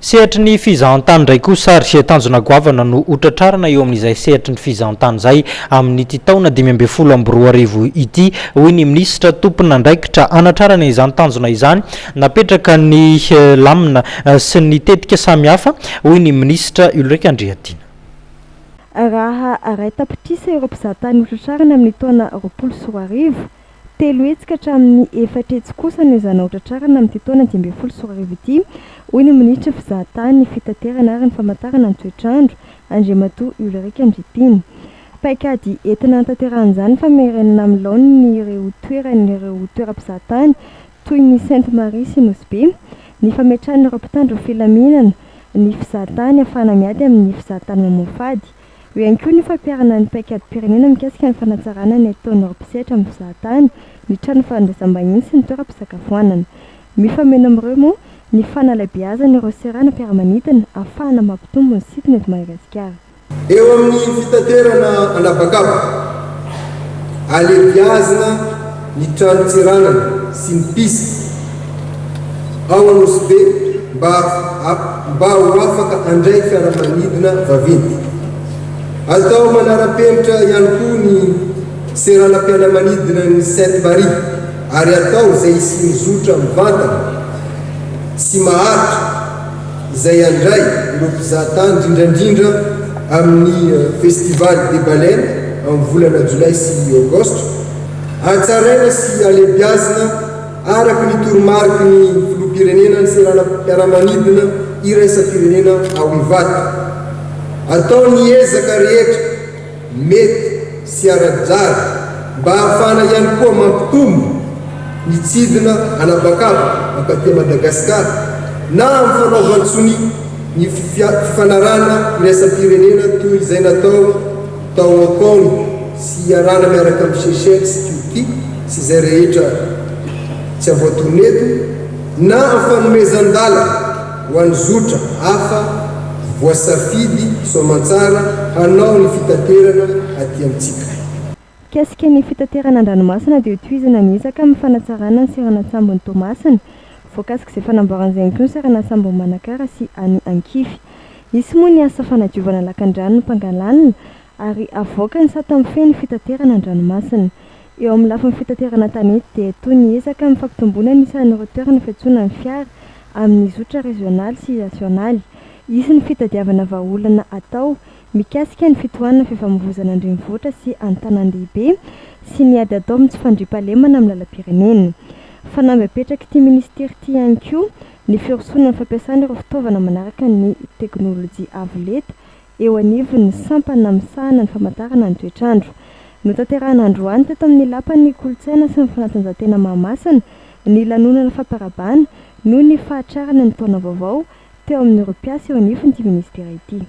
sehatry ny fizahantany ndray kosa ary Tanjona goavana no hotratrarina eo amin'izay sehatry ny fizahantany zay amin'ity taona 2024 ity hoy ny ministra tompon'andraikitra hanatratrarana izany Tanjona izany napetraka ny lamina sy ny tetika samihafa hoy ny ministra Ulrich Andriantiana. Raha aray tapitrisa ireo mpizahatany hotratrarina amin'ny taona 2024 telo hetsika hatramin'ny efatra hetsy kosa no izany hotratrarina amin'ny taona 2024 ity hoy ny ministra fizahantany fitaterana ary ny famantarana ny toetrandro Andriamatoa Ulrich Andriantiana. Paikady entina tanteran'izany famerenana amin'ny laony ireo toeram-pizahatany toy ny Sainte Marie sy Nosbe, ny fametrahana ireo mpitandro filaminana, ny fizahantany afahana miady amin'ny fizahantany mamofady. Eo ihany koa ny fampiarana ny paikady pirenena mikasika ny fanatsarana ny ataon'ny mpisehatra amin'ny fizahantany, ny trano fandraisam-bahiny sy ny toeram-pisakafoanana. Mifameno amin'ireo moa ny fanalabeazana ireo serana mpiara-manidina ahafahana mampitombo ny sitiny eto Madagasikara. Eo amin'ny fitaterana anabakaba alebiazana ny trano tsiranana sy ny pista ao Anosbe mba ho afaka andray fiara-manidina vaventy. Atao manara-penitra ihany koa ny seranam-piara-manidina ny Sainte Marie ary atao izay hisy mizotra mivantana sy maharitra izay andray ireo mpizahatany indrindrandrindra amin'ny festival de baleine amin'ny volana Jolay sy Aogostra. Antsaraina sy alebiazana araka ny toromarika ny filoham-pirenena ny seranam-piara-manidina iraisam-pirenena ao Ivato. Atao ny ezaka rehetra mety sy ara-jara mba ahafahana ihany koa mampitombo ny tsidina anabakaba mankaty Madagasikara na amin'ny fanaovantsony ny fifanarana iraisam-pirenena toy izay natao tao Hong Kong sy iarana miaraka amin'ny Seychelles sy Turquie sy izay rehetra tsy avoatorony eto, na amin'ny fanomezan-dala ho an'ny zotra hafa voasafidy soamantsara hanao ny fitaterana aty amintsika. Kasika ny fitaterana an-dranomasina dia tohizana niezaka amin'ny fanatsarana ny seranantsambon'ny Tomasina, voakasika izay fanamboaran'izay koa ny seranantsambon'ny Manakara sy any Ankify. Isy moa ny asa fanadiovana lakan-drano no mpangalanina ary avoaka ny sato amin'ny feny fitaterana an-dranomasina. Eo amin'ny lafin'ny fitaterana tanety dia toy niezaka amin'ny fampitomboana ny isan'ireo toerana fiantsoana ny fiara amin'ny zotra regionaly sy nasionaly. Isy ny fitadiavana vahaolana atao mikasika ny fitohanana fifamoivoizana andrenivohitra sy an-tanan-dehibe sy ny ady atao amin'ny tsy fandriam-pahalemana amin'ny lalam-pirenena. Fanamby apetraka ity ministera ity ihany koa ny firosoana ny fampiasana ireo fitaovana manaraka ny teknôlôjia avo lenta eo anivon'ny sampana misahana ny famantarana ny toetrandro. Notanterahana androany teto amin'ny lapan'ny kolontsaina sy ny fanatanjahantena Mahamasina ny lanonana famparabana noho ny fahatrarana ny taona vaovao teo amin'ny Europiasy eo anivon'ity ministera ity.